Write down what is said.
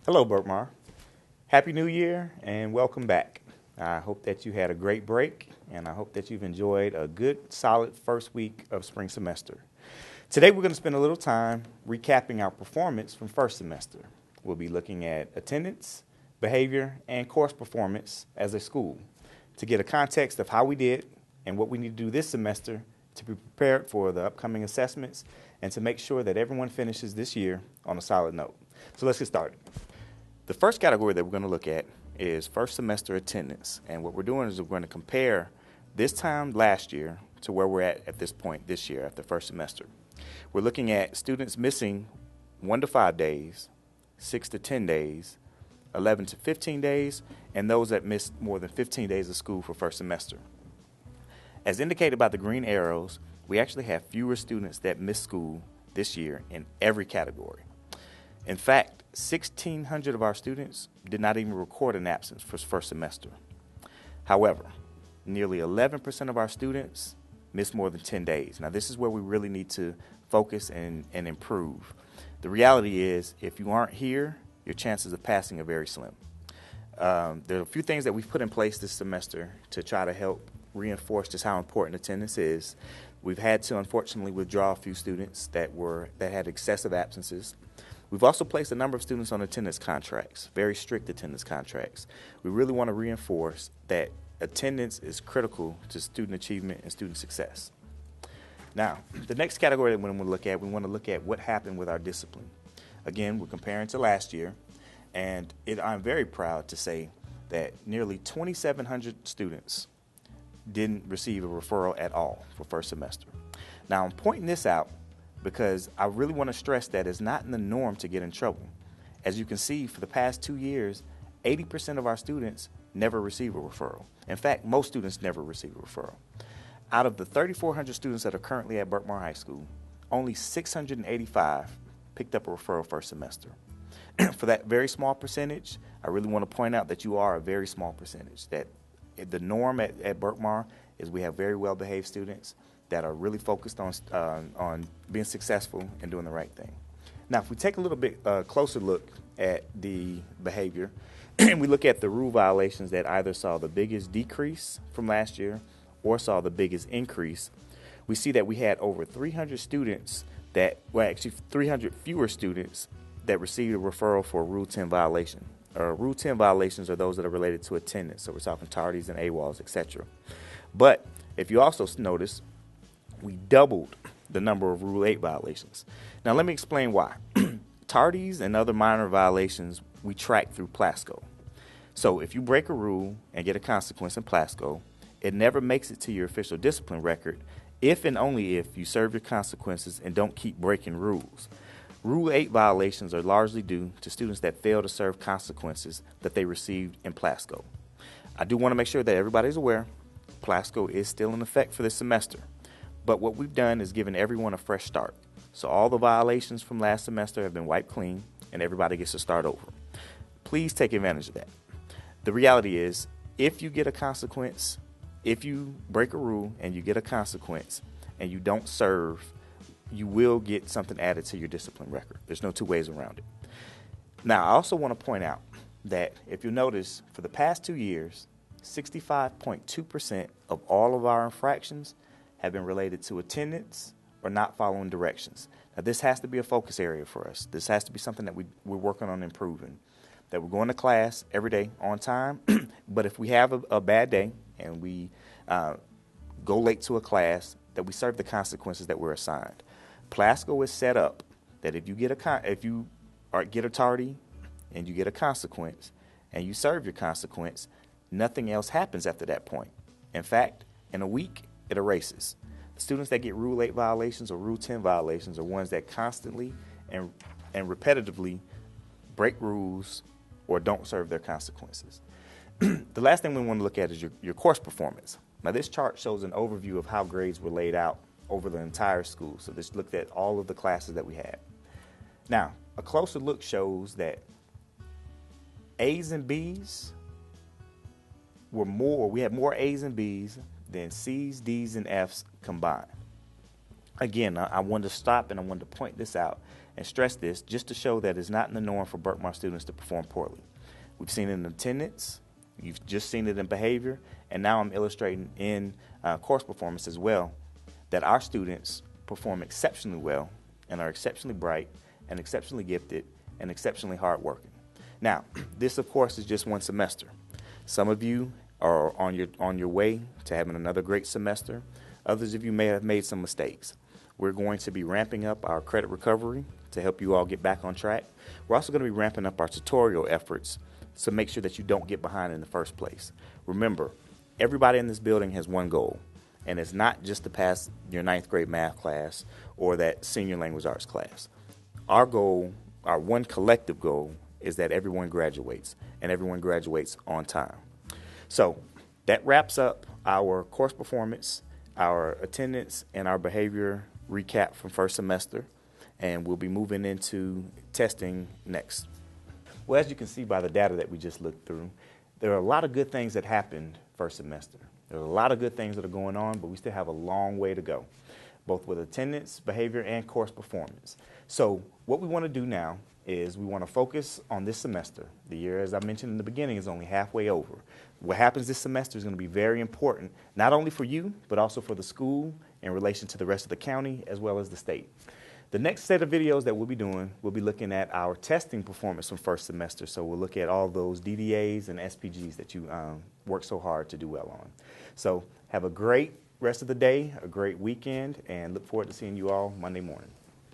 Hello, Berkmar. Happy New Year and welcome back. I hope that you had a great break and I hope that you've enjoyed a good, solid first week of spring semester. Today, we're going to spend a little time recapping our performance from first semester. We'll be looking at attendance, behavior, and course performance as a school to get a context of how we did and what we need to do this semester to be prepared for the upcoming assessments and to make sure that everyone finishes this year on a solid note. So let's get started. The first category that we're going to look at is first semester attendance. And what we're doing is we're going to compare this time last year to where we're at this point this year after first semester. We're looking at students missing 1 to 5 days, 6 to 10 days, 11 to 15 days, and those that missed more than 15 days of school for first semester. As indicated by the green arrows, we actually have fewer students that missed school this year in every category. In fact, 1,600 of our students did not even record an absence for first semester. However, nearly 11% of our students missed more than 10 days. Now, this is where we really need to focus and improve. The reality is, if you aren't here, your chances of passing are very slim. There are a few things that we've put in place this semester to try to help reinforce just how important attendance is. We've had to, unfortunately, withdraw a few students that had excessive absences. We've also placed a number of students on attendance contracts, very strict attendance contracts. We really want to reinforce that attendance is critical to student achievement and student success. Now, the next category that we want to look at what happened with our discipline. Again, we're comparing to last year, and I'm very proud to say that nearly 2,700 students didn't receive a referral at all for first semester. Now, I'm pointing this out because I really want to stress that it's not in the norm to get in trouble. As you can see, for the past 2 years, 80% of our students never receive a referral. In fact, most students never receive a referral. Out of the 3,400 students that are currently at Berkmar High School, only 685 picked up a referral first semester. For that very small percentage, I really want to point out that you are a very small percentage. That the norm at Berkmar is we have very well-behaved students that are really focused on being successful and doing the right thing. Now, if we take a little bit closer look at the behavior, and we look at the rule violations that either saw the biggest decrease from last year or saw the biggest increase, we see that we had over 300 students actually 300 fewer students that received a referral for a Rule 10 violation. Rule 10 violations are those that are related to attendance, so we're talking tardies and AWOLs, etc. But if you also notice, we doubled the number of Rule 8 violations. Now, let me explain why. Tardies and other minor violations we track through PLASCO. So if you break a rule and get a consequence in PLASCO, it never makes it to your official discipline record if and only if you serve your consequences and don't keep breaking rules. Rule 8 violations are largely due to students that fail to serve consequences that they received in PLASCO. I do want to make sure that everybody's aware PLASCO is still in effect for this semester. But what we've done is given everyone a fresh start. So all the violations from last semester have been wiped clean, and everybody gets to start over. Please take advantage of that. The reality is, if you get a consequence, if you break a rule and you get a consequence and you don't serve, you will get something added to your discipline record. There's no two ways around it. Now, I also want to point out that if you notice, for the past 2 years, 65.2% of all of our infractions have been related to attendance or not following directions. Now, this has to be a focus area for us. This has to be something that we're working on improving, that we're going to class every day on time. But if we have a bad day and we go late to a class, that we serve the consequences that we're assigned. PLASCO is set up that if you get a tardy and you get a consequence and you serve your consequence, nothing else happens after that point. In fact, in a week, it erases. The students that get Rule 8 violations or Rule 10 violations are ones that constantly and repetitively break rules or don't serve their consequences. The last thing we want to look at is your course performance. Now, this chart shows an overview of how grades were laid out over the entire school. So this looked at all of the classes that we had. Now, a closer look shows that A's and B's we had more A's and B's than C's, D's, and F's combined. Again, I wanted to stop and I wanted to point this out and stress this just to show that it's not in the norm for Berkmar students to perform poorly. We've seen it in attendance, you've just seen it in behavior, and now I'm illustrating in course performance as well, that our students perform exceptionally well and are exceptionally bright and exceptionally gifted and exceptionally hardworking. Now, this of course is just one semester. Some of you are on your way to having another great semester. Others of you may have made some mistakes. We're going to be ramping up our credit recovery to help you all get back on track. We're also going to be ramping up our tutorial efforts to make sure that you don't get behind in the first place. Remember, everybody in this building has one goal, and it's not just to pass your 9th grade math class or that senior language arts class. Our goal, our one collective goal, is that everyone graduates, and everyone graduates on time. So that wraps up our course performance, our attendance, and our behavior recap from first semester, and we'll be moving into testing next. Well, as you can see by the data that we just looked through, there are a lot of good things that happened first semester. There are a lot of good things that are going on, but we still have a long way to go, both with attendance, behavior, and course performance. So what we want to do now is we want to focus on this semester. The year, as I mentioned in the beginning, is only halfway over. What happens this semester is going to be very important, not only for you, but also for the school in relation to the rest of the county as well as the state. The next set of videos that we'll be doing, we'll be looking at our testing performance from first semester. So we'll look at all those DDAs and SPGs that you worked so hard to do well on. So have a great rest of the day, a great weekend, and look forward to seeing you all Monday morning.